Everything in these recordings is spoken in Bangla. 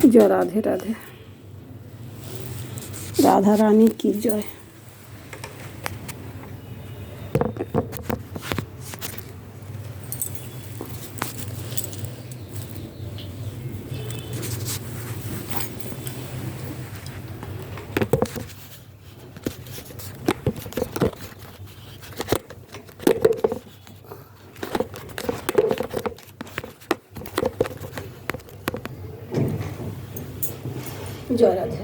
जय राधे राधे। राधा रानी की जय। जय राधे।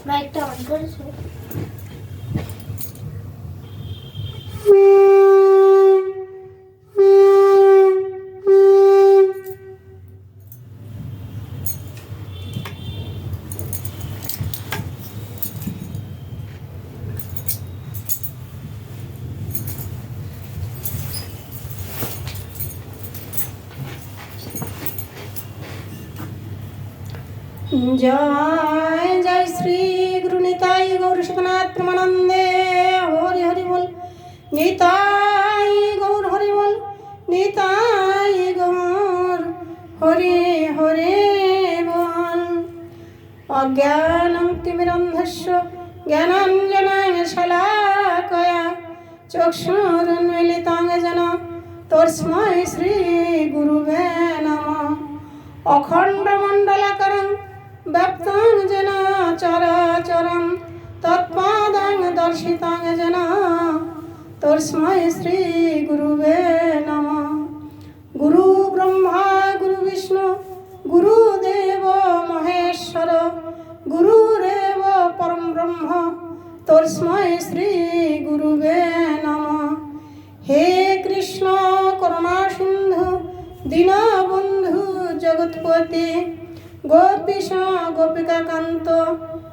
মাইকটা অন করেছো? जय जय श्री गुरु निताई गौर शिवनाथ प्रमानंदे। हरि हरि बोल निताई गौर हरि बोल निताई गौर हरि हरि बोल। अज्ञानं तिमिरन्धस्य ज्ञानाञ्जनाय शलाकया चक्षुरुन्मीलितं येन तस्मै श्री गुरुवे नमः। अखण्डमण्डलाकारं व्याप्तं येन चराचरं तत्पादं दर्शितं येन तस्मै श्री गुरुवे नमः। गुरु ब्रह्मा गुरु विष्णु गुरुदेव महेश्वर गुरुरेव परं ब्रह्म तस्मै श्री गुरुवे नमः। हे कृष्ण करुणा सिंधु दीनबंधु जगत्पति गोपीश गोपिका कांत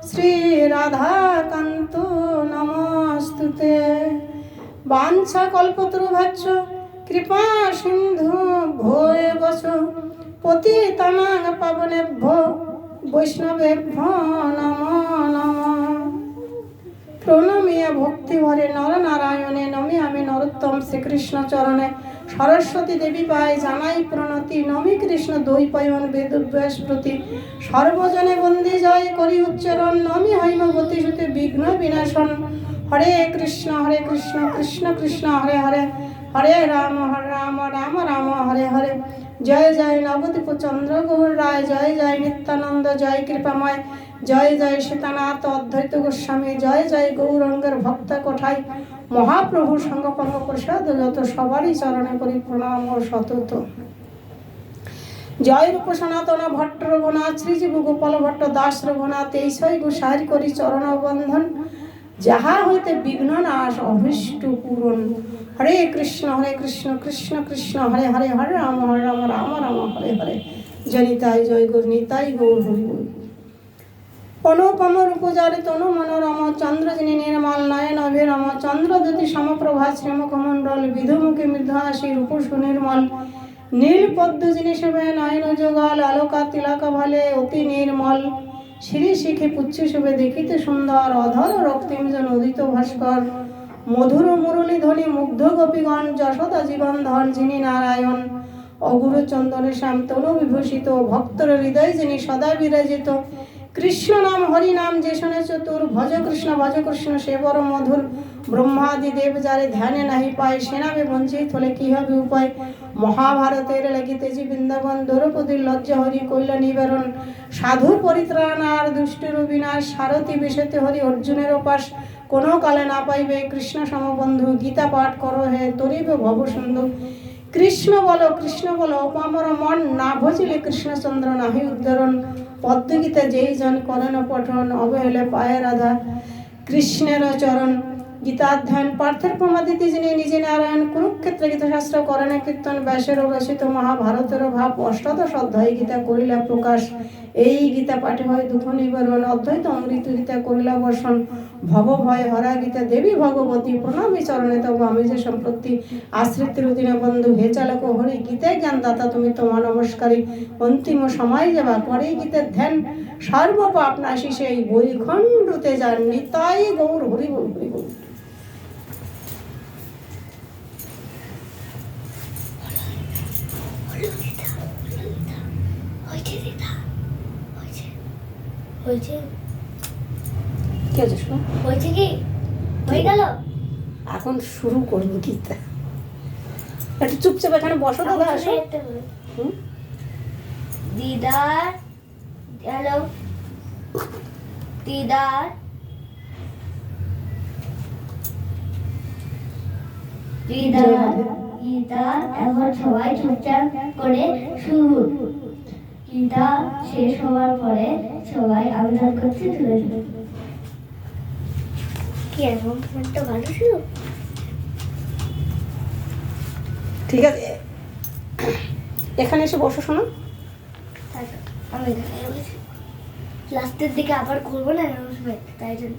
श्री राधा कांत नमस्तुते। वाञ्छा कल्पतरुभ्यश्च कृपा सिंधु भोएवच पतितानां पावनेभ्यो वैष्णवेभ्यो नमो नमः। प्रणमिय भक्ति भरे नर नारायणे नमामि नरोत्तम श्रीकृष्ण चरणे सरस्वती देवी पाय जानाई प्रणति नमी कृष्ण द्वैपायन वेदव्यास प्रति सर्वजने बंदी जय करी उच्चारण नमी हैम गतिश्रुति विघ्न विनाशन। हरे कृष्ण कृष्ण कृष्ण हरे हरे हरे राम राम राम हरे हरे। जय जय नवदीप चंद्र गौर राय जय जय नित्यानंद जय कृपामय जय जय सीतानाथ अद्वैत गोस्वामी जय जय गौरांगेर भक्त कोठाई महाप्रभु संग पंग प्रसाद যত সবারই চরণে করি প্রণাম ও শতত। জয় রূপ সনাতন ভট্ট রঘুনাথ শ্রীজীব গোপাল ভট্ট দাস রঘুনাথ এই ছয় গোসাইর করি চরণ বন্ধন যাহা হইতে বিঘ্ন নাশ অভীষ্ট পূরণ। হরে কৃষ্ণ কৃষ্ণ কৃষ্ণ হরে হরে হরে রাম রাম রাম হরে হরে। জনিতাই জয় গৌর নিতাই গৌর হরি বল। অনুপম রূপজারি তনু মনোরম চন্দ্র যিনি নির্মল নয়ন অভিরম চন্দ্রদ্যুতি সমপ্রভা শ্রীমুখমণ্ডল বিধুমুখী মৃদহাসী রূপ সুনির্মল নীল পদ্ম যিনি শোভে নয়ন যুগল আলোকা তিলক ভালে অতি নির্মল শ্রী শিখে পুচ্ছি শোভে দেখিতে সুন্দর অধর রক্তিমজন উদিত ভাস্কর মধুর মুরলী ধ্বনি মুগ্ধ গোপীগণ যশোদা জীবন ধন যিনি নারায়ণ অগুর চন্দনে শ্যাম তনু বিভূষিত ভক্তর হৃদয় যিনি সদা বিরাজিত। কৃষ্ণ নাম হরি নাম যে শুনে চতুর ভজ কৃষ্ণ সে বড় মধুর ব্রহ্মাদি দেব যারে ধ্যানে নাহি পায় সে নামে বঞ্চিত হলে কি হবে উপায়। মহাভারতের লাগিতেছি বৃন্দাবন দ্রৌপদীর লজ্জা হরি কইল নিবারণ সাধুর পরিত্রাণ আর দুষ্টের বিনাশ সারথি বিষেতে হরি অর্জুনের উপাস কোনো কালে না পাইবে কৃষ্ণ সমবন্ধু গীতা পাঠ করো হে তরিবে ভব সুন্দর। কৃষ্ণ বলো অপামর মন না ভজিলে কৃষ্ণচন্দ্র নাহি উদ্ধরণ পদ্মগীতা যেই জন করেন পঠন অবহেলে পায়ে রাধা কৃষ্ণের চরণ। গীতাধ্যায়ন পার্থের প্রমাদিতি যিনি নিজে নারায়ণ কুরুক্ষেত্রে গীতাশাস্ত্র করেন কীর্তন ব্যাসের রচিত মহাভারতের ভাব অষ্টাদশ অধ্যায় গীতা করিলা প্রকাশ। এই গীতা পাঠে হয় দুঃখ নিবারণ অদ্বৈত অমৃত গীতা করিলা বর্ষণ ভব ভয় হরা গীতা দেবী ভগবতী প্রণামী চরণে তব আমি যে সম্প্রতি আশ্রিতের দিনে বন্ধু হে চালক হরি গীতায় জ্ঞান দাতা তুমি তোমার নমস্কারী অন্তিম সময় যাবা করে গীতের ধ্যান সর্বপাপ নাশী সেই বৈখণ্ডতে যান নিতাই গৌর হরি বল হরি বল। Hello. হয়েছে কি হয়েছে শোনো? হয়েছে কি হয়ে গেল? এখন শুরু করবো গীতা। একটু চুপচাপ এখানে বসো দাদা, আসো। হুম? দিদার, হ্যালো দিদার, দিদার, দিদার। এখন সবাই চুপচাপ করে শুরু। গীতা শেষ হওয়ার পরে সবাই আবেদন করতে তুলে দেবে। কি এখন একটা ভালো ছিল? ঠিক আছে, এখানে এসে বসো শোনো। আমি লাস্টের দিকে আবার করবো না তাই জন্য।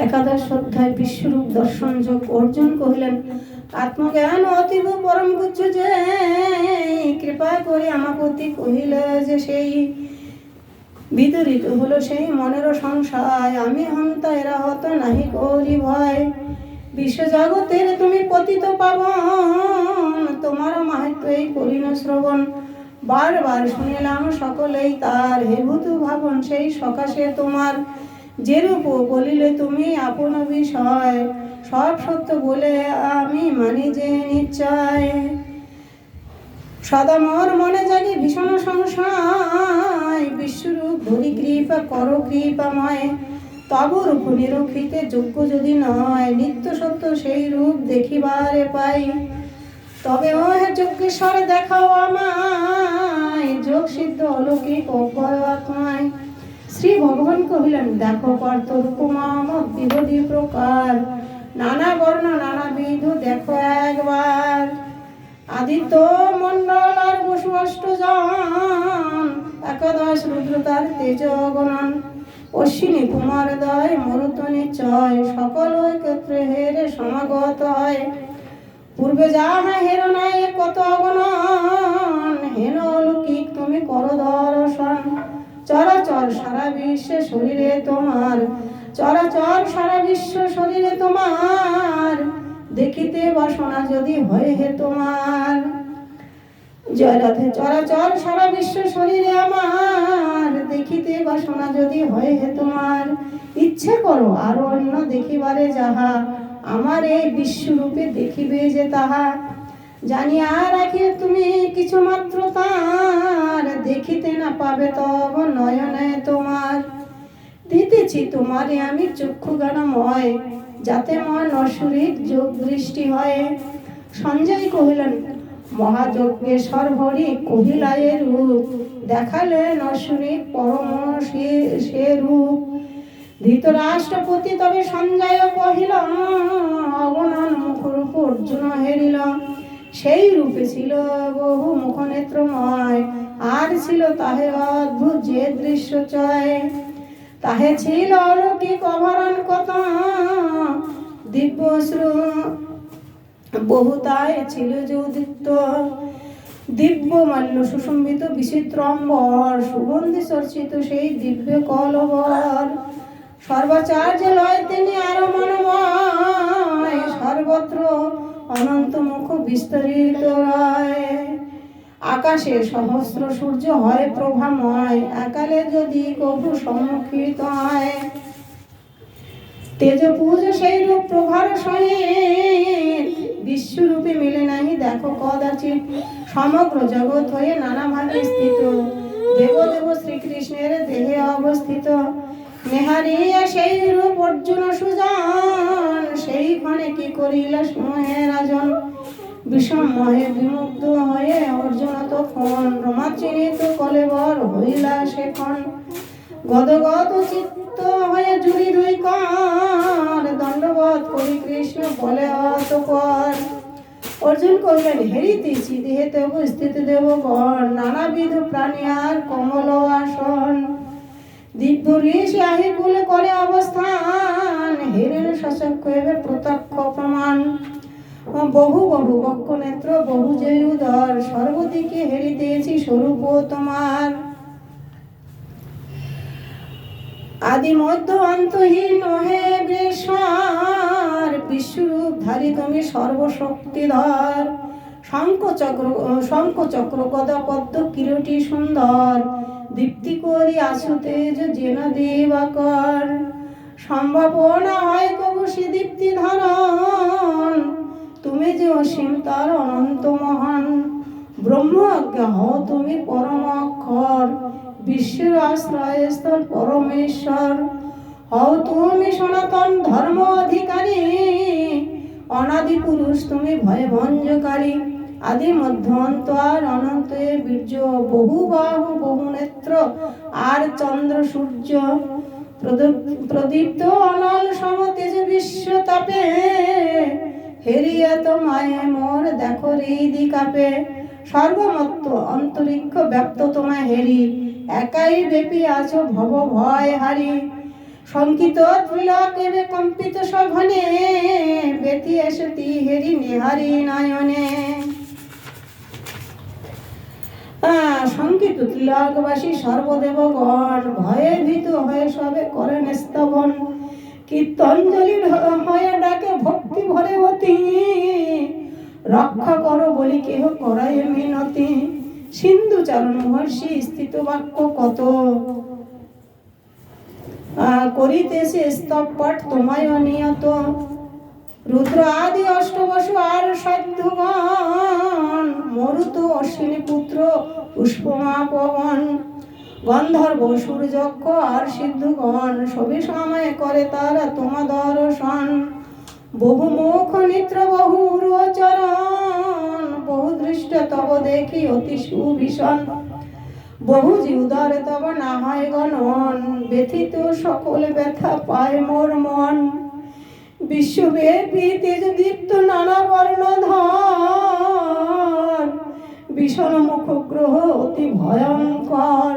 একাদশ অধ্যায় বিশ্বরূপ দর্শন যোগ। অর্জুন কহিলেন, আত্মজ্ঞান অতীব পরম গুচ্ছ যে কৃপা করে আমার প্রতি কহিল যে সেই বিতরিত হলো সেই মনের সংশয়। আমি হন্তা এরা হত নাহি করি ভয়। বিশ্বজগতের তুমি পতিত পাবন, তোমার মাহাত্ম্যই করিল শ্রবণ। বারবার শুনিলাম সকলেই তার, হে ভূত ভাবন সেই সকাশে তোমার। যেরূপ বলিলে তুমি আপন বিষয়, সব সত্য বলে আমি মানি যে নিশ্চয়। সদা মোর মনে জাগে ভীষণ সংশয়, বিশ্বরূপ ধরি কৃপা কর কৃপাময়। তব রূপ নিরক্ষিতে যোগ্য যদি নয়, নিত্য সত্য সেই রূপ দেখিবারে পাই। তবে ও হে যজ্ঞেশ্বর দেখাও আমায়, যোগ সিদ্ধ অলৌকিক অভয় আত্মায়। শ্রী ভগবান কহিলেন, দেখো পার্থ রূপমাম বিরোধী প্রকার, নানা বর্ণ নানাবিধ দেখো একবার। আদিত্য মন্ডল আর বসু অষ্টজন, একাদশ রুদ্র তার তেজ গণন। অশ্বিনী কুমার দয় মরুত নিশ্চয়, সকল ক্ষেত্রে হেরে সমাগত হয়। পূর্বে যাহা হের নাই কত অগণন, হেন অলৌকিক তুমি কর দর্শন। চরাচর সারা বিশ্বে শরীরে তোমার, চরাচর সারা বিশ্ব শরীরে তোমার। দেখিতে বাসনা যদি হয় হে তোমার। জয় রাধে। চরাচর সারা বিশ্ব শরীরে আমার, দেখিতে বাসনা যদি হয় হে তোমার। ইচ্ছে করো আরো অন্য দেখিবারে যাহা, আমার এই বিশ্বরূপে দেখিবে যে তাহা। জানিয়া রাখে তুমি কিছু মাত্র তার, দেখিতে না পাবে তব নয়নে তোমার। দিতেছি তোমারে আমি চক্ষু জ্ঞানময়, যাতে মন অসুরিক যোগ দৃষ্টি হয়। সঞ্জয় কহিলেন, মহাযজ্ঞেশ্বর হরি কহিলায় রূপ, দেখালেন অসুরিক পরম সে রূপ। ধৃতরাষ্ট্রপতি তবে সঞ্জয় কহিল, অগণন মুখরূপ অর্জুন হেরিল। সেই রূপে ছিল বহু মুখ নেত্রময়, আর ছিল তাহে অদ্ভুত যে দৃশ্য চয়। তাহে ছিল অলৌকিক অভরণ কত, দিব্যশ্রু বহুতায় ছিল যৌদিত্য। দিব্য মাল্য সুশোভিত বিচিত্রম্বর, সুগন্ধি চর্চিত সেই দিব্য কলবর। সর্বাচার্য লয় তিনি আরো মনোময়, সর্বত্র অনন্ত মুখ বিস্তরিত রায়। আকাশে সহস্র সূর্য হয় প্রভাময়, একালে যদি কভু সম্মুখিত হয়। তেজপুজ সেই রূপ প্রভার সহিত, বিশ্বরূপে মিলে নাহি দেখো কদাচিৎ। সমগ্র জগৎ হয়ে নানা ভাগে স্থিত, দেব দেব শ্রীকৃষ্ণের দেহে অবস্থিত। নেহারিয়া সেই রূপ অর্জুন সুজন, সেই ক্ষণে কি করিল মোহে রাজন। বিষম মোহে বিমুগ্ধ হয়ে অর্জুন তখন, রমাচিনিত কলেবর হইলা সেখন। গদগদ চিত্ত হয়ে জুড়ি দুই কর, দণ্ডবোধ করি কৃষ্ণ বলে অতঃপর। অর্জুন কহিলেন, হেরিতেছি দেহেতে উপস্থিত দেবগণ, নানাবিধ প্রাণী আর কমল আসন। দিব্য ঋষি আহি কুলে করে অবস্থান, হেরেন সচক্ষ এবে প্রত্যক্ষ প্রমাণ। বহু বহু বক্ষ নেত্র বহু যে উদর, সর্বদিকে হেরিতেছি স্বরূপ তোমার। আদি মধ্য অন্তহীন হে বৃষার, বিশ্বরূপধারী তুমি সর্বশক্তিধর। শঙ্খ চক্র গদা পদ্ম কিরটি সুন্দর, দীপ্তি করি আছু তেজ যেন দিবাকর। সম্ভাবনা হয় কবু সে দীপ্তি ধারণ, তুমি যে অসীম তার অনন্ত মহান। ব্রহ্ম আজ্ঞা হও তুমি পরম অক্ষর, বিশ্বের আশ্রয়স্থল পরমেশ্বর। হও তুমি সনাতন ধর্ম অধিকারী, অনাদি পুরুষ তুমি ভয় ভঞ্জকারী। আদি মধ্য অন্ত আর অনন্ত বীর্য, বহু বাহু বহু নেত্র আর চন্দ্র সূর্য। প্রদীপ্ত অনল সমতেজ বিশ্ব তাপে, হেরিয়া তোমায় মোর দেখো হৃদি কাপে। সর্বমত্ত অন্তরিক্ষ ব্যাপ্ত তোমায় হেরি, একাই ব্যাপী আছো ভব ভয় হারি। শঙ্কিত ত্রিলোকের কম্পিত সঘনে, ব্যতি এসতি হেরি নিহারি নয়নে। শঙ্কিত ত্রিলোকবাসী সর্বদেবগণ, ভয়ে ভীত হয়ে সবে করেন স্তবন। কীর্তঞ্জলি হয়ে ডাকে ভক্তি ভরে অতি, রক্ষা করো বলি কেহ করায় মিনতি। সিন্ধু চরণ মহর্ষি স্থিত বাক্য কত, করিতেছে স্তব পাঠ তোমায় নিয়ত। রুদ্র আদি অষ্টবসু আর সাধ্যগণ, মরুত অশ্বিনী পুত্র পুষ্পমা পবন। গন্ধর্ব সূর্যক্ষ আর সিদ্ধগণ, সবই সময় করে তারা তোমা দর্শন। বহু মুখ নেত্র বহু চরণ, বহু দৃষ্ট তব দেখি অতি সুভীষণ। বহু জীবদার তব না হয় গণন, ব্যথিত সকল ব্যথা পায় মোর মন। বিশ্বব্যাপী তেজ দীপ্ত নানা বর্ণধর, বিষণ মুখ গ্রহ অতি ভয়ঙ্কর।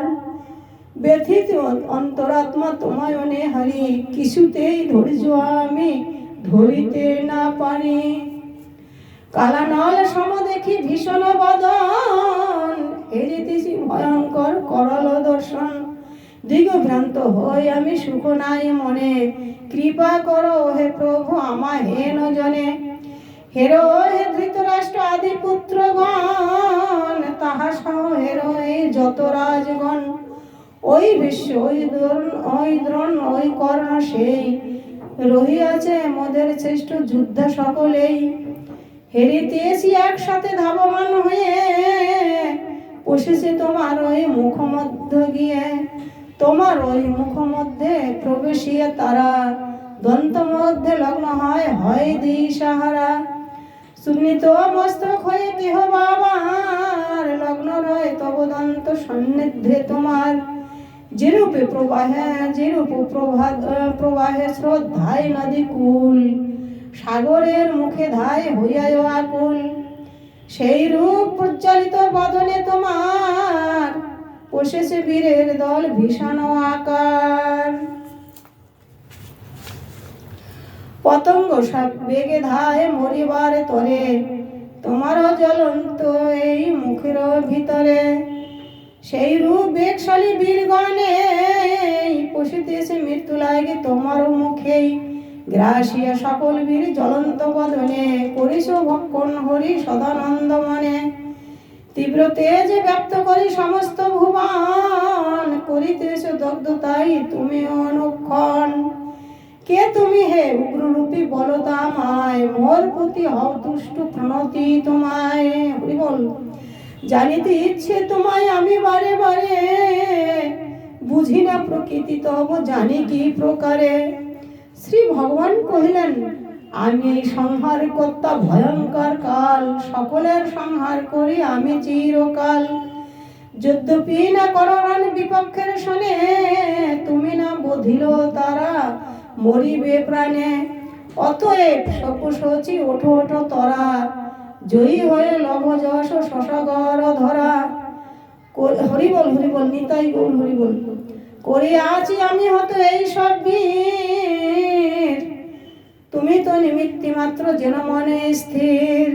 ব্যথিত অন্তরাত্মা তোমায় নেহারি, কিছুতেই ধৈর্য আমি ধরিতে না পারি। কালানল সম দেখি ভীষণ বদন, হেরিতেছি ভয়ঙ্কর করল দর্শন। দিগভ্রান্ত হই আমি সুখ নাই মনে, কৃপা করো হে প্রভু আমায় হেন জনে। হেরো হে ধৃতরাষ্ট্র আদি পুত্রগণ, তাহা সহ হেরো এই যত রাজগণ। ওই বিশ্ব ওই দ্রোণ ওই কর্ণ সেই, রহিয়াছে মোদের শ্রেষ্ঠ যুদ্ধ সকলেই। হেরিতেছি একসাথে ধাবমান হয়ে, বসেছে তোমার ওই মুখ মধ্য গিয়ে। তোমার ওই মুখ মধ্যে প্রবেশিয়ে তারা, দন্ত মধ্যে লগ্ন হয় হয় দিশাহারা। সুন্নিত মস্তক হয়ে কেহ বাবার, লগ্ন রয় তব দন্ত সন্নিধে তোমার। যেরূপে প্রবাহে শ্রদ্ধায় নদী কুল, সাগরের মুখে ধায় হইয়ায় আকুল। সেই রূপ প্রজ্বলিত বদনে তোমার, বসেছে বীরের দল ভীষণ আকার। পতঙ্গ সব বেগে ধায় মরিবার তরে, তোমার জ্বলন্ত এই মুখের ভিতরে। সেই রূপ বেগশালী বীরগণে, পশিতেছে মৃত্যু লাগে তোমার মুখেই। গ্রাসিয়া সকল বীর জ্বলন্ত বদনে, করিস ভক্ষণ হরি সদানন্দ মনে। তীব্র তেজ ব্যক্ত করি সমস্ত ভুবন, করিতেছ দগ্ধ তাই তুমি অনুক্ষণ। কে তুমি হে উগ্ররূপী বলো তামায়, মোর প্রতি হও তুষ্ট প্রণতি তোমায়। হরি বল। জানিতে ইচ্ছে তোমায় আমি বারে বারে, বুঝি না প্রকৃতি তব জানি কি প্রকারে। শ্রী ভগবান কহিলেন, আমি এই সংহার কর্তা ভয়ঙ্কর কাল, সকলের সংহার করি আমি চিরকাল। যদ্যপি না করণ বিপক্ষের শোনে, তুমি না বধিল তারা মরিবে প্রাণে। অতএব সপুষচি ওঠো ওঠো তরা, জয়ী হয়ে লভ যশ শশগর ধরা। হরিবল হরিবল নিতাই গৌর হরিবল। করিয়াছি আমি হত এই সব বীর, তুমি তো নিমিত্তি মাত্র যেন মনে স্থির।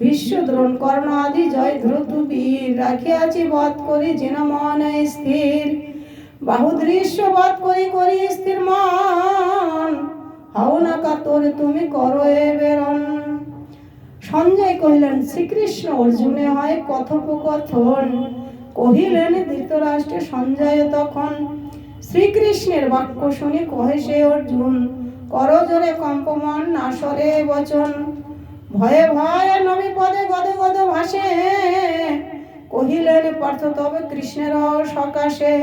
বিশ্ব দ্রোণ কর্ণ আদি জয় ধ্রুত বীর, রাখিয়াছি বধ করি যেন মনে স্থির। বাহু দৃশ্যবাদ করি করি স্থির মন, হও না কাতর তুমি করো এ বেরন। সঞ্জয় কহিলেন, শ্রীকৃষ্ণ অর্জুনে হয় কথোপকথন। কহিলেন ধৃতরাষ্ট্রে সঞ্জয় তখন, শ্রীকৃষ্ণের বাক্য শুনি কহে সে অর্জুন, করজোরে কম্পমান নাসরে বচন। ভয়ে ভয়ে নবী পদে গদে গদ ভাসে, কহিলেন পার্থ তবে কৃষ্ণের সকাশে।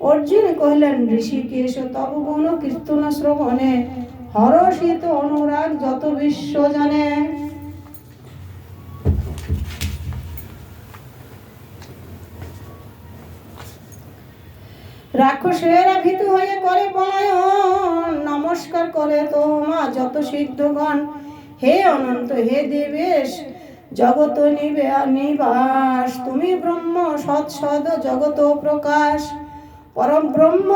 অর্জুন কহিলেন, ঋষিকেশ তব গুণ কীর্তন শ্রবণে, হরষিত অনুরাগ যত বিশ্ব জানে। রাক্ষসেরা ভীতু হয়ে করে পলায়ন, নমস্কার করে তোমা যত সিদ্ধগণ। হে অনন্ত হে দেবেশ জগত নিবাস, তুমি ব্রহ্ম সৎসদ জগত প্রকাশ। পরব্রহ্ম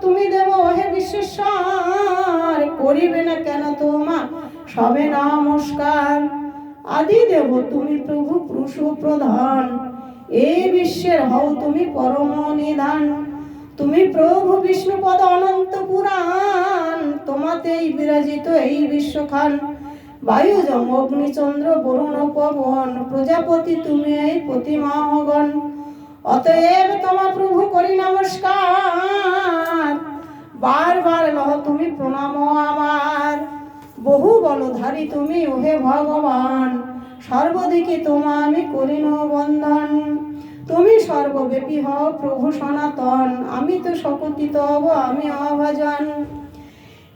তুমি দেব হে বিশ্বেশ্বর, করিবে না কেন তোমা সবে নমস্কার। আদি দেব তুমি প্রভু পুরুষ প্রধান, এই বিশ্বের হও তুমি পরম নিধান। তুমি প্রভু বিষ্ণুপদ অনন্ত পুরাণ, তোমাতেই বিরাজিত এই বিশ্বখান। বায়ু যম অগ্নি চন্দ্র বরুণ পবন, প্রজাপতি তুমি এই প্রতিমাগণ। অতএব তোমা প্রভু করি নমস্কার, বারবার লহ তুমি প্রণাম আমার। বহু বলধারী তুমি ওহে ভগবান, সর্বদিকে তোমা আমি করিন বন্ধন। তুমি সর্বব্যাপী হও প্রভু সনাতন, আমি তো শকতি তব আমি অভাজন।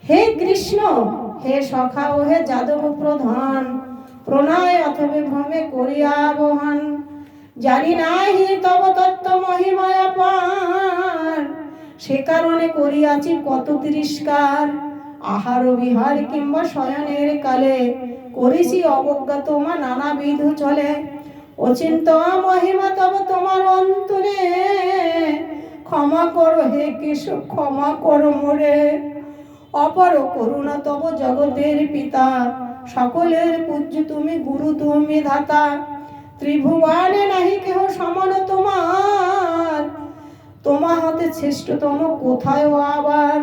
হে কৃষ্ণ হে সখা ও হে যাদব প্রধান, প্রণয় অথবে ভ্রমে করিয়া বহন। জানি নাহি তব তত্ত্ব মহিমায় পার, সে কারণে করিয়াছি কত তিরস্কার। আহার বিহার কিংবা শয়নের কালে, করিছি অবজ্ঞা তোমা নানাবিধ চলে। অচিন্ত মহিমা তব তোমার অন্তরে, ক্ষমা করো হে কেশব ক্ষমা করো মোরে। অপর করুণা তব জগতের পিতা, সকলের পূজ্য তুমি গুরু তুমি ধাতা। ত্রিভুবনে নাহি কেহ সমান তোমার, তোমা হতে শ্রেষ্ঠতম কোথায় আবার।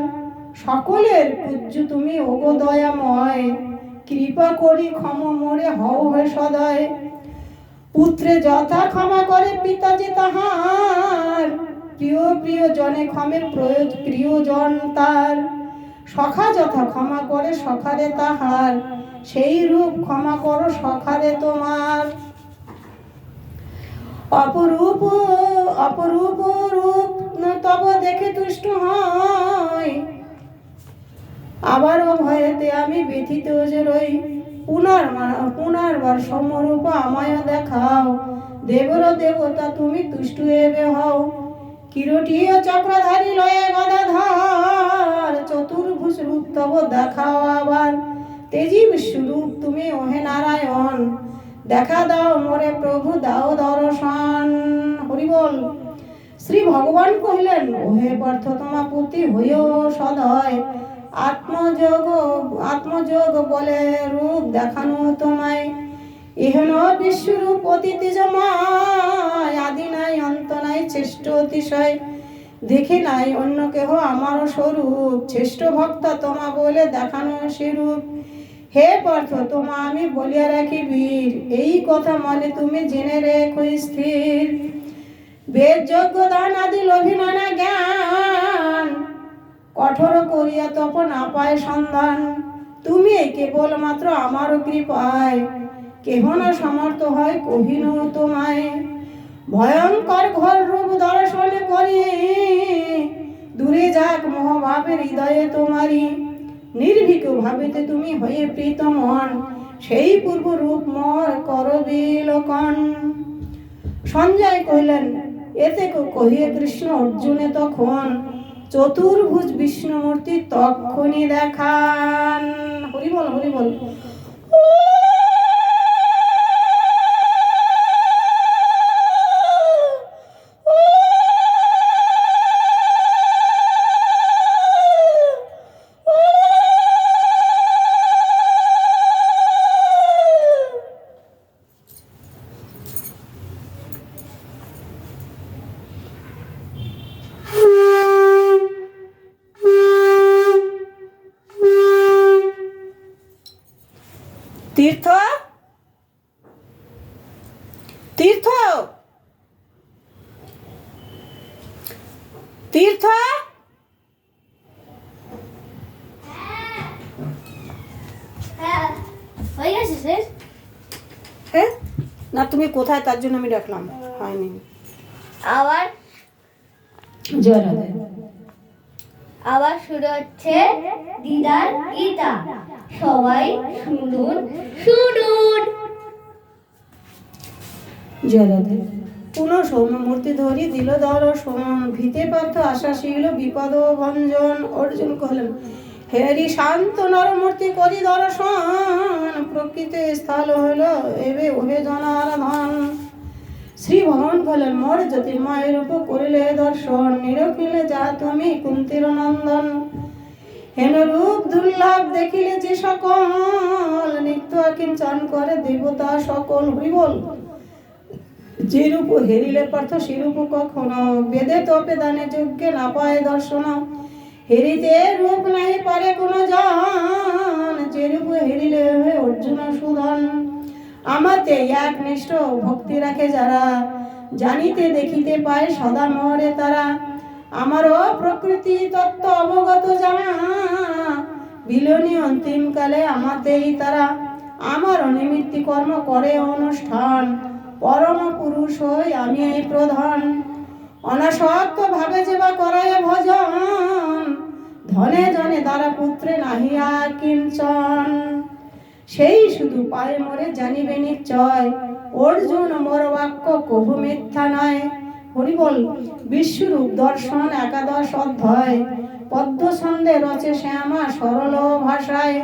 সকলের পূজ্য তুমি ওগো দয়াময়, কৃপা করি ক্ষম মোরে হও হে সদয়। পুত্রে যথা ক্ষমা করে পিতা যে তাহার, প্রিয় প্রিয় জনে ক্ষমে প্রিয়জন তার। সখা যথা ক্ষমা করে সখারে তাহার, সেই রূপ ক্ষমা করো সখারে তোমার। অপরূপ অপরূপ রূপ তব দেখে তুষ্ট হয়, আবারও ভয়েতে আমি ব্যথিত যে রই। পুনর্বার সমরূপ আমায় দেখাও, দেবর দেবতা তুমি তুষ্ট এবে হও। কিরটীয় চক্রধারী লয়ে গদাধর, চতুর্ভুজ রূপ তব দেখাও আবার। তেজি বিশ্বরূপ তুমি ওহে নারায়ণ, দেখা দাও মোরে প্রভু দাও দর্শন। হরি বল। শ্রী ভগবান কহিলেন, ওহে পার্থ তোমা প্রতি হইও সদয়। আত্মযোগ বলে রূপ দেখানো তোমায়। এহেন বিশ্বরূপ অতি তেজময়, আদি নাই অন্ত নাই শ্রেষ্ঠ অতিশয়। দেখে নাই অন্য কেহ আমার স্বরূপ, শ্রেষ্ঠ ভক্ত তোমা বলে দেখানো সে রূপ। হে পার্থ তোমা আমি বলিয়া রাখি বীর, এই কথা মনে তুমি জেনে রেখো স্থির। বেদ যজ্ঞ দান আদি লোভী নানা জ্ঞান, কঠোর করিয়া তপন আপায় সন্ধান। তুমি কেবল মাত্র আমার কৃপায়, কেহ না সমর্থ হয় কহিন তোমায়। ভয়ঙ্কর ঘোর রূপ দর্শন করি, দূরে যাক মোহভাবে হৃদয়ে তোমারি। নির্ভীক ভাবেতে তুমি হয়ে প্রীতমন, সেই পূর্ব রূপ মোর কর বিলোকন। সঞ্জয় কহিলেন, এতে কহিয়ে কৃষ্ণ অর্জুনে তখন, চতুর্ভুজ বিষ্ণুমূর্তি তক্ষণি দেখান। হরি বল হরি বল। তীর্থ তীর্থ তীর্থ হ্যাঁ হয়ে গেছে শেষ। হ্যাঁ না, তুমি কোথায় তার জন্য আমি ডাকলাম, হয়নি। আবার জয় রাধে। আবার শুরু হচ্ছে দিদার গীতা। সবাই শুনুন শুনুন। জয় রাধে। পুনঃ সৌম্যমূর্তি ধরি দিল দর সোম, ভীতে পার্থ আশাশীল বিপদ ভঞ্জন। অর্জুন কহলেন, হেরি শান্ত নরমূর্তি করি দর্শন, প্রকৃতি স্থল হইল এবে ওহে জনার্দন। শ্রী ভগবান বলেন, মোর জ্যোতির্ময় রূপ করিলে দর্শন, নিরখিলে যা তুমি কুন্তির নন্দন। হেন রূপ দুর্লভ দেখিলে যে সকল, নিত্য কিঞ্চন করে দেবতা সকল। হরিবল। যে রূপ হেরিলে পার্থ সেরূপ কখনো, বেদে তপে দানে যজ্ঞে না পায় দর্শন। হেরিতে রূপ নাই পারে কোন জন, যে রূপ হেরিলে হয় অর্জুন সুধন। আমাতে একনিষ্ঠ ভক্তি রাখে যারা, জানিতে দেখিতে পায় সদা মরে তারা। আমারও প্রকৃতি তত্ত্ব অবগত জানা, বিলনি অন্তিম কালে আমাতেই তারা। আমার অনিমিত্তি কর্ম করে অনুষ্ঠান, পরম পুরুষ হই আমি এই প্রধান। অনাসক্ত ভাবে যেবা করায় ভজন, ধনে জনে দ্বারা পুত্রে নাহি আর কিঞ্চন। সেই শুধু পায়ে মরে জানিবে নিশ্চয়, অর্জুন মোর বাক্য কভু মিথ্যা নয়। হরিবল। বিশ্বরূপ দর্শন 11 অধ্যায়, পদ্ম ছন্দে রচে শ্যামা সরল ভাষায়।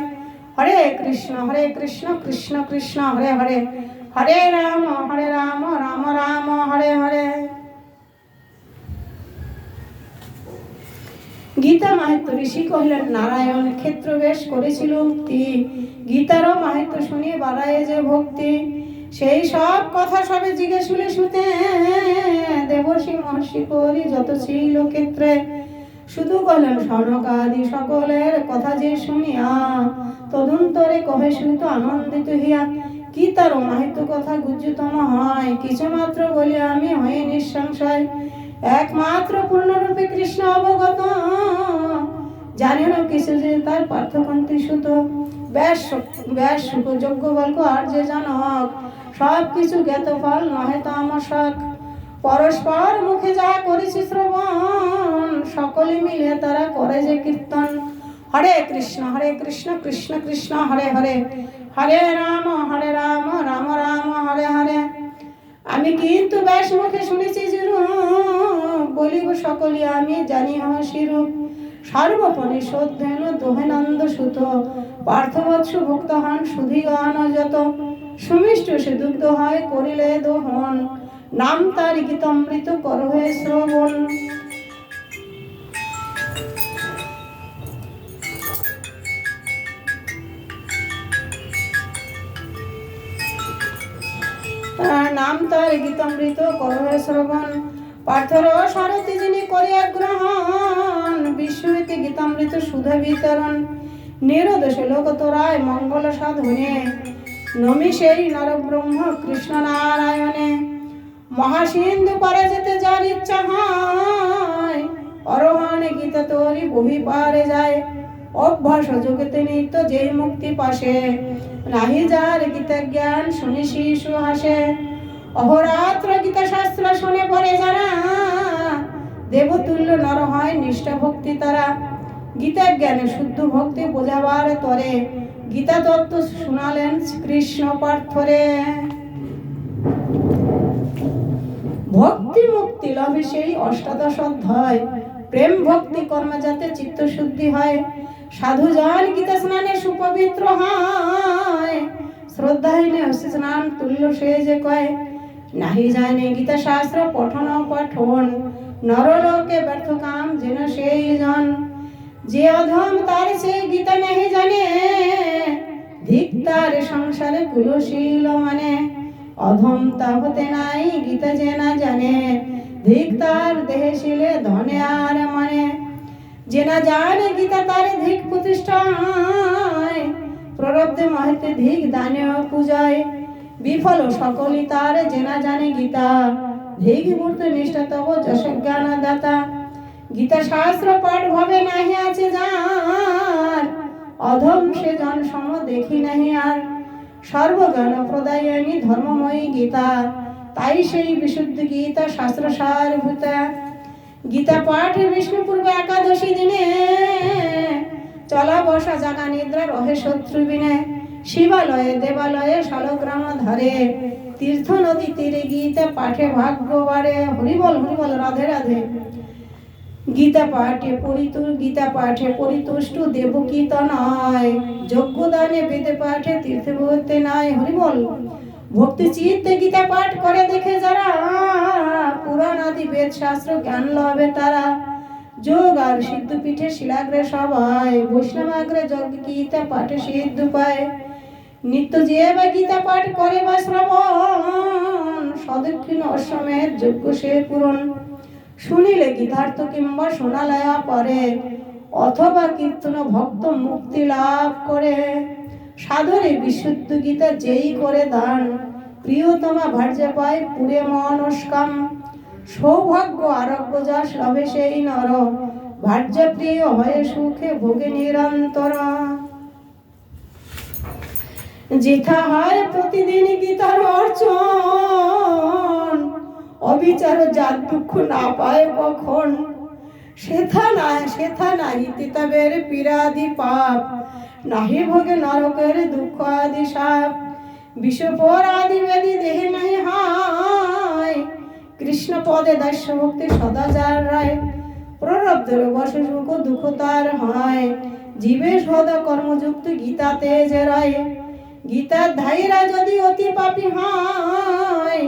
হরে কৃষ্ণ কৃষ্ণ কৃষ্ণ হরে হরে, হরে রাম রাম রাম হরে হরে। গীতা মাহাত্ম্য ঋষি কহিলেন, নারায়ণ ক্ষেত্র বেশ করেছিল উক্তি, গীতারও মাহাত্ম্য শুনিয়ে বাড়ায় যে ভক্তি। সেই সব কথা সবে জিজ্ঞেসুলে শুতে, দেবর্ষি মহর্ষি করি যত ছিল ক্ষেত্রে। শুধু কহিলেন সনকাদি সকলের কথা যে শুনিয়া, তদন্তরে কহে শুনিত আনন্দিত হিয়া। কি তার মাহাত্ম্য কথা গুজ্জতম হয়, কিছু মাত্র বলি আমি হই নিঃসংশয়। একমাত্র পূর্ণরূপে কৃষ্ণ অবগত, জানি না কিছু যে তার পার্থকান্তি সুত। ব্যাস সুখ যোগ্য বল্ক আর যে জানক, সব কিছু জ্ঞাত ফল নহে তামসক। পরস্পর মুখে যাহা করেছি শ্রবণ, সকলে মিলে তারা করে যে কীর্তন। হরে কৃষ্ণ কৃষ্ণ কৃষ্ণ হরে হরে, হরে রাম রাম রাম হরে হরে। আমি কিন্তু ব্যাস মুখে শুনেছি যেরূপ, বলিব সকলে আমি জানি হাসিরূপ। সর্বপরিষদ ধেন দোহেনন্দ সুত, পার্থবৎসু ভুক্ত হন সুধিগান যত। সুমিষ্ট সে দুগ্ধ হয় করিলে দোহন, নাম তার গীতামৃত করহে শ্রবণ। নাম তার গীতামৃত করহে শ্রবণ। পার্থর সারথি যিনি করিয়া গ্রহণ, বিশ্বহীতে গীতামৃত সুধা বিতরণ। নিরোদশ লোকতরায় মঙ্গল সাধনে, নমি সেই নরব্রহ্ম কৃষ্ণ নারায়ণে। মহাসিন্ধু পারে যেতে যার ইচ্ছা হয়, অরহণে গীতা তোরি বহি পারে যায়। অভ্যাস যোগেতে নিত্য যেই মুক্তি পাশে, নাহি যার গীতা জ্ঞান শুনি শিশু হাসে। অহরাত্র গীতা শাস্ত্র শুনে পড়ে যারা, দেবতুল্য নর হয় নিষ্ঠা ভক্তি তারা। গীতা জ্ঞানে শুদ্ধ ভক্তি বোঝাবার তরে, গীতা তত্ত্ব শুনালেন কৃষ্ণ পার্থরে। ভক্তি মুক্তি লাভে সেই 18 অধ্যায়, প্রেম ভক্তি কর্মে যাতে চিত্ত শুদ্ধি হয়। সাধু জন গীতা স্নানে সুপবিত্র হয়, শ্রদ্ধাহীনে হস্তি স্নান তুল্য সে যে কয়। নাহি জানে গীতা শাস্ত্র পঠন পাঠন, নরলোকে ব্যর্থ কাম যেন সেই জন। যে অধম তার সে গীতা নাহি জানে, ধিক তার সংসারে কুলশীল মানে। অধম তা হতে নাই গীতা যে না জানে, ধিক তার দেহে শিলে ধনে আর মানে। যে না জানে গীতা তার ধিক প্রতিষ্ঠায়, প্ররব্ধে মহিত অত্যধিক দানে পূজায় বিফল সকলি তার জেনা জানে গীতা ধিক মূর্ত নিষ্ঠা তব যশ জ্ঞান দাতা গীতা শাস্ত্র পাঠ ভাবে নাহি আছে যার অধম সে জন সম দেখি নাহি আর সর্বজ্ঞান প্রদায়িনী ধর্মময়ী গীতা তাই সেই বিশুদ্ধ গীতা শাস্ত্র সারভূতা গীতা পাঠ বিষ্ণু পূর্বে একাদশী দিনে চলা বসা জাগা নিদ্রা রহে শত্রু বিনে শিবালয়ে দেবালয়ে শালগ্রাম ধারে তীর্থ নদী তীরে গীতা পাঠে ভাগ্য বাড়ে হরিবল হরিবল রাধে রাধে গীতা পাঠে পরিতুষ্ট দেবকী তনয় যজ্ঞ দানে বেদে পাঠে তীর্থে বলতে নাই হরিবল ভক্তি চিত্তে গীতা পাঠ করে দেখে যারা পুরাণ আদি বেদ শাস্ত্র জ্ঞান লবে তারা যোগ আর সিদ্ধ পীঠে শিলাগ্রে সবাই বৈষ্ণবাগ্রে যজ্ঞ গীতা পাঠে সিদ্ধ পায় নিত্য যে বা গীতা পাঠ করে বা শ্রবণ সদক্ষিণ অশ্বমের যজ্ঞ সে পূরণ শুনিলে গীতার্থ কিংবা শোনালয়া পরে অথবা কীর্তন ভক্ত মুক্তি লাভ করে সাধরে বিশুদ্ধ গীতা যেই করে দান প্রিয়তমা ভার্যে পায় পুরে মনস্কাম সৌভাগ্য আরোগ্য যশ লভে সেই নর ভার্য প্রিয় হয়ে সুখে ভোগে নিরন্তর যেথা হয় প্রতিদিন গীতার অর্চন অবিচার যার দুঃখ না পায় কখন সেথা নাহি তিতাবের পীড়াদি পাপ নাহি ভোগে নরকের দুঃখ আদি সাপ বিষপর আদি বেদি দেহে নাহি হায় কৃষ্ণ পদে দাস্য ভক্তি সদা যার রায় প্ররব্ধের বসে সুখ দুঃখ তার হয় জীবে সদা কর্মযুক্ত গীতাতে যে রায় গীতার ধাইরা যদি অতি পাপী হয়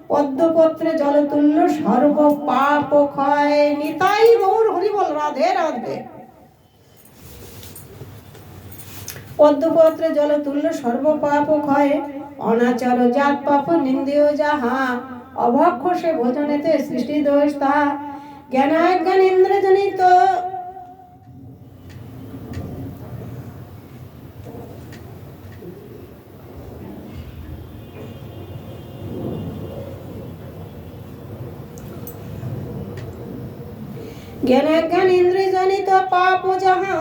পদ্মপত্রে জলতুল্য সর্ব পাপ ক্ষয় নিতাই গৌর হরিবল রাধে রাধে পদ্মপত্রে জলতুল্য সর্ব পাপ ক্ষয় অনাচার জাত পাপ নিন্দেয় যাহা অভক্ষ সে ভোজনেতে সৃষ্টি দোষ তাহা জ্ঞানাজ্ঞান ইন্দ্রজনিত জ্ঞানাজ্ঞান ইন্দ্রজনিত পাপ যাহা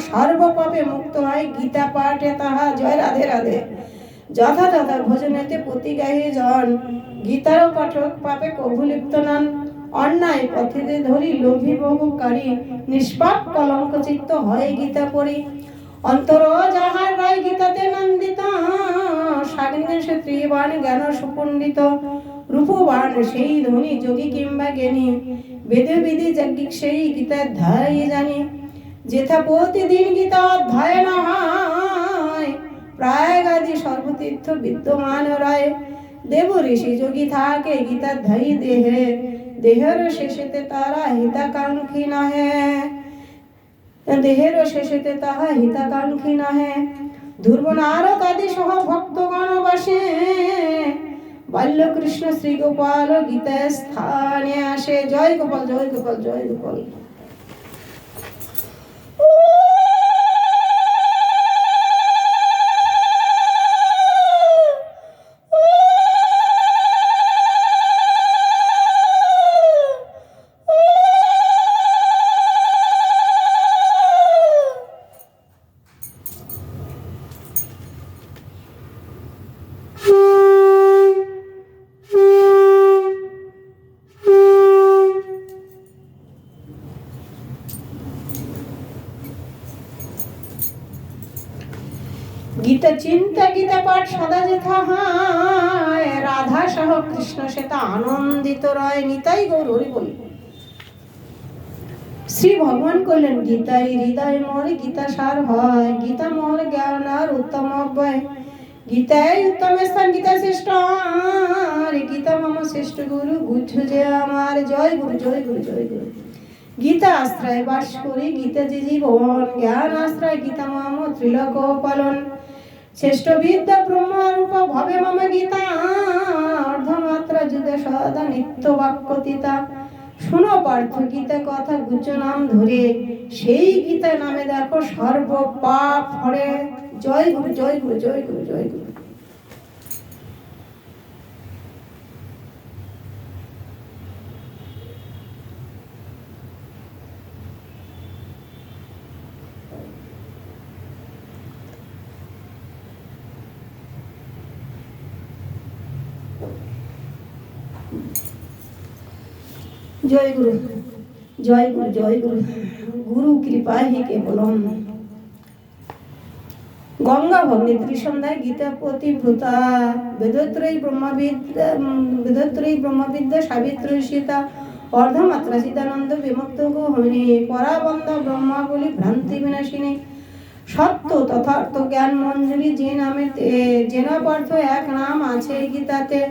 সর্ব পাপে মুক্ত হয় গীতা পাঠে তাহা জয় রাধে রাধে যথা তথা ভোজনেতে প্রতিগাহী জন গীতার পাঠক পাপে কভু লিপ্ত নন অন্যায় পথেতে ধরি লোভী বহুকারী নিষ্পাপ কলঙ্ক চিত্ত হয় গীতা পড়ি অন্তর যাহার রায় গীতাতে নন্দিত সাগ্নে সে ত্রিবাণ জ্ঞান সুপণ্ডিত রূপবান সেই ধনী যোগী কিংবা জ্ঞানী বেদে বিধি যজ্ঞিক সেই গীতার ধারাই জানি যেথা প্রতিদিন গীতা অধ্যয়ন হয় প্রায় গাদি সর্বতীর্থ বিদ্যমান রায় দেব ঋষি যোগী থাকে গীতার ধাই দেহে দেহের শেষেতে তারা হিতাকাঙ্ক্ষী নহে দেহের শেষেতে তাহা হিতাকাঙ্ক্ষী নহে ধ্রুব নারদ আদি সহ ভক্তগণ বাসে বাল্য কৃষ্ণ শ্রী গোপাল গীতা স্থানে আসে জয় গোপাল জয় গোপাল জয় গোপাল গীতা চিন্তা গীতা পাঠ সদা যেথা হয় রাধা সহ কৃষ্ণ সেটা আনন্দিত রয় নিতাই গৌর হরি বলি শ্রী ভগবান কইলেন গীতাই হৃদয় মোর গীতা সার হয় গীতা মোর জ্ঞান আর উত্তম অব্যয় গীতাই উত্তম স্থান গীতা শ্রেষ্ঠ আর গীতা মম শ্রেষ্ঠ গুরু বুঝ যে আমার জয় গুরু জয় গুরু জয় গুরু গীতা আশ্রয় বাস করি গীতা যে জীবন জ্ঞান আশ্রয় গীতা মম ত্রিলোক পালন শ্রেষ্ঠ বিদ্যা ব্রহ্মরূপ ভবে মম গীতা অর্ধমাত্রা যুগে সদা নিত্য বাক্যতিতা শুনো পার্থ গীতা কথা গুচ্ছ নাম ধরে, সেই গীতা নামে দেখো সর্ব পাপ হরে। জয় গুরু, জয় গুরু, জয় গুরু, জয় গুরু। জয় গুরু, জয় গুরু, জয় গুরু। গুরু কৃপা হি কেবলম। গঙ্গা ভগ্নী ত্রিসন্ধ্যায় গীতা পতিভূতা, বেদত্রয়ী ব্রহ্মবিদ্যা সাবিত্রী সীতা, অর্ধমাত্রা চিদানন্দ বিমুক্ত গোহিনী, পরাবন্ধ ব্রহ্মাবলী ভ্রান্তি বিনাশিনী, সত্য তথার্থ জ্ঞান মঞ্জুরি যে নামেতে, যেন পার্থ এক নাম আছে এই গীতাতে।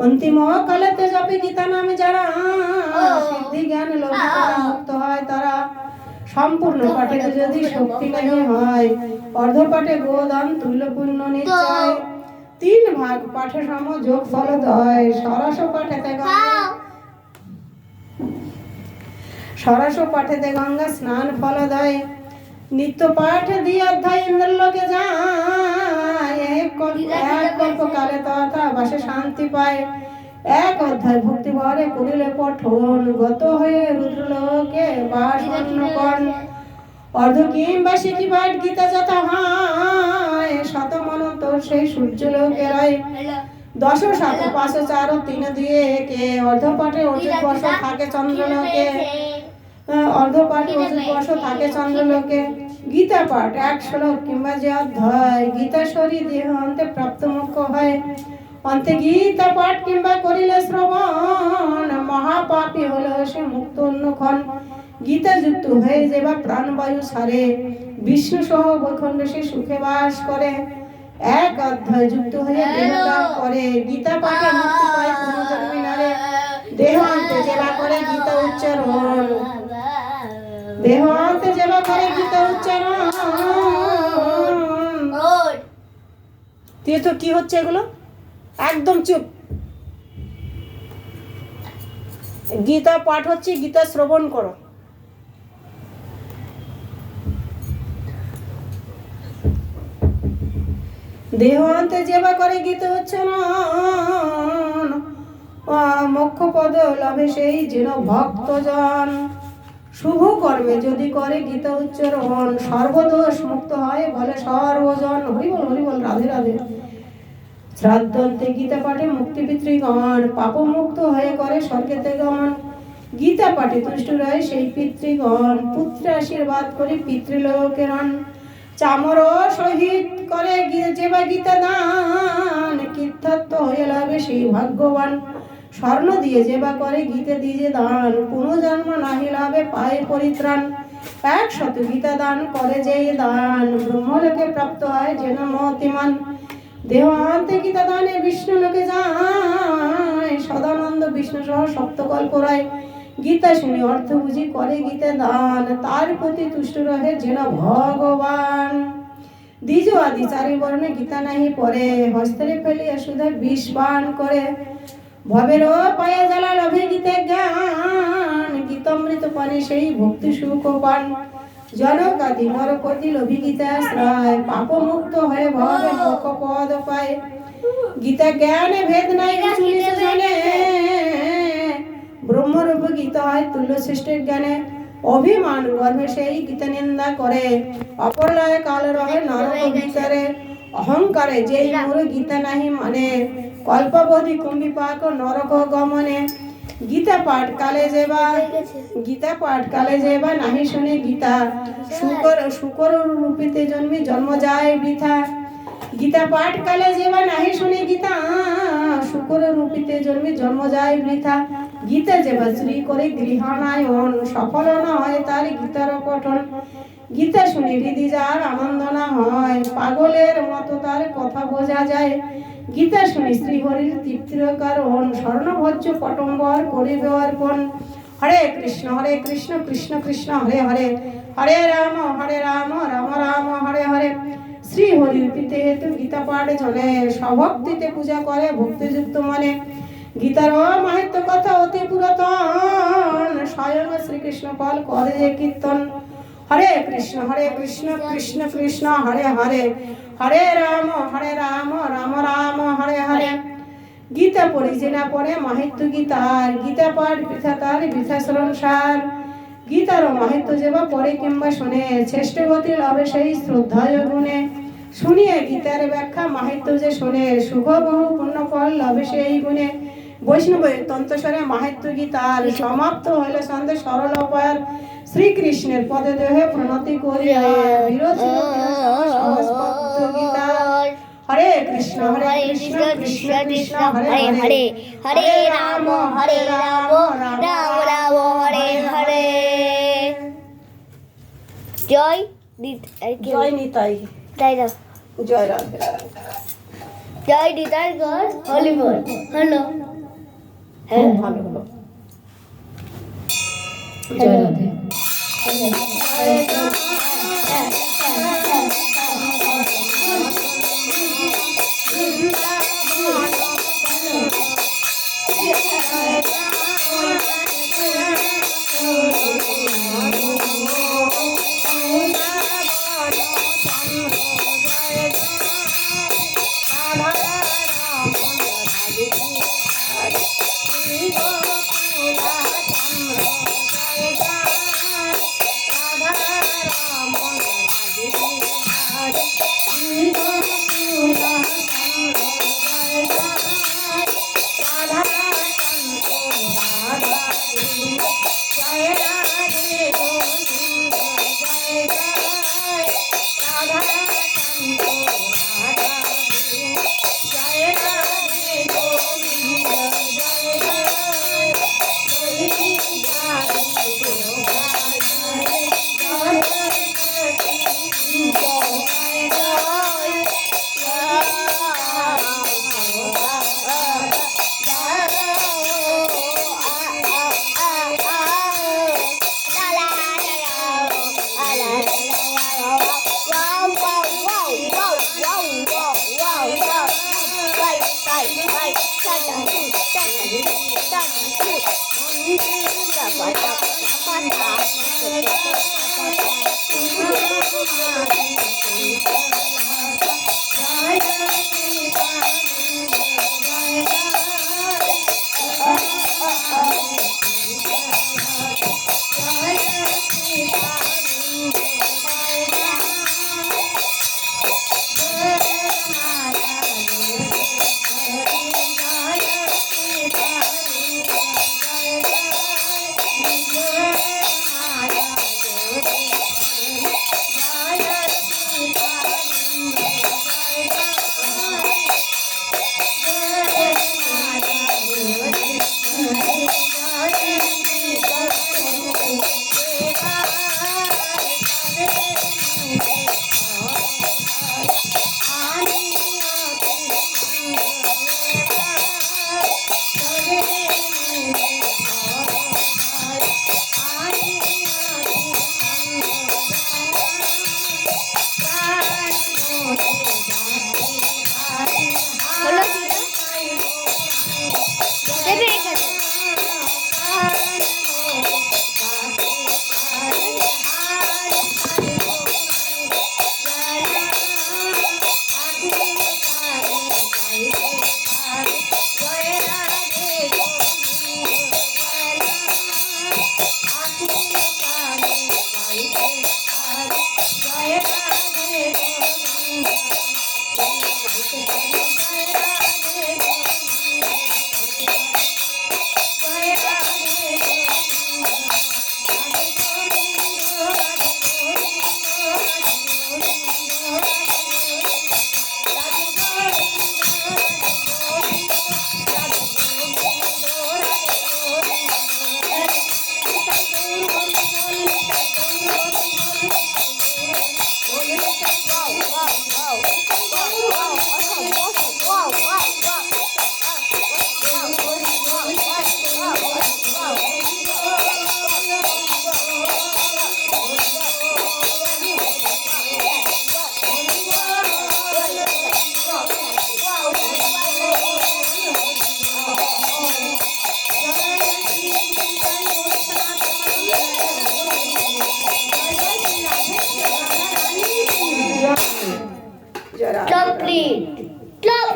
অন্তিম কালেতে জপে গীতা নামে যারা, সিদ্ধি জ্ঞান লোভ করা মুক্ত হয় তারা। সম্পূর্ণ পাঠে যদি শক্তি নাহি হয়, অর্ধ পাঠে গোদান তুল্য পুণ্য নিশ্চয়। 3 ভাগ পাঠে সম যোগ ফলদয়, সরস পাঠেতে গঙ্গা স্নান ফলদয়। নিত্য পাঠ দিয়ে অধ্যায় ইন্দ্রলোকে যায়, এক কল্প কালে তথা বাসে শান্তি পায়। এক অধ্যায় ভক্তি ভরে করিলে পঠন, গত হয়ে রুদ্রলোকে বাস অন্নকণ। অর্ধ কিংবা শিখি পাঠ গীতা যথা হয়, শত মনন্ত সেই সূর্যলোকে রয়। 10 7 5 4 3 2 1, অর্ধ পাঠে অর্ধ বর্ষ থাকে চন্দ্রলোকে, অর্ধ পাঠে অর্ধ বর্ষ থাকে চন্দ্রলোকে। গীতা পাঠ 1 শ্লোক কিংবা যে অধ্যায়, গীতা শরী দেহ অন্তে প্রাপ্ত মুখ্য হয়। অন্তে গীতা পাঠ কিংবা করিলে শ্রবণ, মহাপাপী হলো সে মুক্ত অন্যক্ষণ। গীতা যুক্ত হয়ে যেবা প্রাণবায়ু সারে, বিষ্ণু সহ বৈকুণ্ঠে সে সুখে বাস করে। 1 অধ্যায় যুক্ত হয়ে দেহত্যাগ করে, গীতা পাঠে মুক্তি পায় পুনর্জন্মে নারে। দেহ অন্তে যেবা করে গীতা উচ্চারণ, দেহ অন্তে যেবা করে গীতা উচ্চারণ। তো কি হচ্ছে এগুলো? একদম চুপ। গীতা পাঠ হচ্ছে, গীতা শ্রবণ করো। দেহ অন্তে যেবা করে গীতা উচ্চারণ, মোক্ষ পদ লাভে সেই যেন ভক্তজন। শুভ কর্মে যদি করে গীতা উচ্চারণ, সর্বদোষ মুক্ত হয় বলে সর্বজন। হরি বল, হরি বল, রাধে রাধে। শ্রাদ্ধন্তে গীতা পাঠে মুক্তি পিতৃগণ, পাপ মুক্ত হয়ে করে স্বর্গেতে গমন। গীতা পাঠে তুষ্ট রয় সেই পিতৃগণ, পুত্র আশীর্বাদ করে পিতৃলোকে রন। চামর সহিত করে যেবা গীতা দান, কীর্থার্থ হয়ে লাভে সেই ভাগ্যবান। স্বর্ণ দিয়ে যেবা করে গীতা দিয়ে দান, পুনর্জন্ম নাহি লাভে পায় পরিত্রাণ। 100 গীতা দান করে যেই দান, ব্রহ্মলোকে প্রাপ্ত হয় যেন মতিমান। দেহ অন্তে গীতা দানে বিষ্ণু লোকে যায়, সদানন্দ বিষ্ণু সহ সপ্তকল্প রায়। গীতা শুনি অর্থ বুঝি করে গীতা দান, তার প্রতি তুষ্ট রহে যেন ভগবান। দ্বিজ আদি 4 বর্ণে গীতা নাহি পড়ে, হস্তে ফেলিয়া সুধা বিষ পান করে। ভবের পায়ে জ্বালা লভে গীতে জ্ঞান, গীতামৃত পানে সেই ভক্তি সুখ পান। জনক আদি নরপতি লোভী গীতা আশ্রয়, পাপ মুক্ত হয়ে ভবে মোক্ষ পদ পায়। গীতা জ্ঞানে ভেদ নাই উঁচু নিচু জানে, ব্রহ্মরূপ গীতা হয় তুল্য সৃষ্টির জ্ঞানে। অভিমান গর্ভে সেই গীতা নিন্দা করে, অপরলয় কাল রহে নরক ভিতরে। অহংকারে যেই মোর গীতা নাহি মানে, কল্পবধি কুম্ভিপাক নরক গমনে। গীতা পাঠ কালে যেবা নাহি শুনে গীতা, শুকর রূপিতে জন্মে জন্ম যায় বৃথা। গীতা পাঠ কালে যেবা নাহি শুনে গীতা, শুকর রূপিতে জন্মে জন্ম যায় বৃথা। গীতা যেবা শ্রী করে গৃহানায়ন, সফল না হয় তার গীতার পঠন। গীতা শুনে হৃদি যার আনন্দ না হয়, পাগলের মতো তার কথা বোঝা যায়। গীতা শুনি শ্রীহরির তৃপ্তির কারণ, স্বর্ণভজ্য পটম্বর করিবে অর্পণ। হরে কৃষ্ণ কৃষ্ণ কৃষ্ণ হরে হরে, হরে রাম রাম রাম হরে হরে। শ্রী হরির প্রীতি হেতু গীতা পাঠ জনে, স্বভক্তিতে পূজা করে ভক্তিযুক্ত মনে। গীতার মাহাত্ম্য কথা অতি পুরাতন, স্বয়ং শ্রীকৃষ্ণ ফল করে যে কীর্তন। হরে কৃষ্ণ কৃষ্ণ কৃষ্ণ হরে হরে, হরে রাম রাম রাম হরে হরে। গীতা পড়ি যে না পড়ে মাহাত্ম্য গীতার, গীতা পাঠ বৃথা তার বৃথা শ্রম সার। গীতার মাহাত্ম্য যেবা পড়ে কিংবা শোনে, শ্রেষ্ঠ গতি লবে সেই শ্রদ্ধায় গুণে। শুনিয়ে গীতার ব্যাখ্যা মাহাত্ম্য যে শোনে, শুভ বহু পুণ্য ফল লবে সেই গুণে। বৈষ্ণবের তন্ত্রস্বরে মাহাত্ম্য গীতার সমাপ্ত হইল সন্দেহ সরল অপার। শ্রীকৃষ্ণের পদে দেহে প্রণতি করিয়া বিরোধী গীতা। হরে কৃষ্ণ কৃষ্ণ কৃষ্ণ হরে হরে, হরে রাম রাম রাম হরে হরে। জয় জয় নিতাই, তাই না? জয় রাধে। জয় নিতাই গর হরি বল। হ্যালো, খুব ভালো হলো। জয় রাধে। Complete clock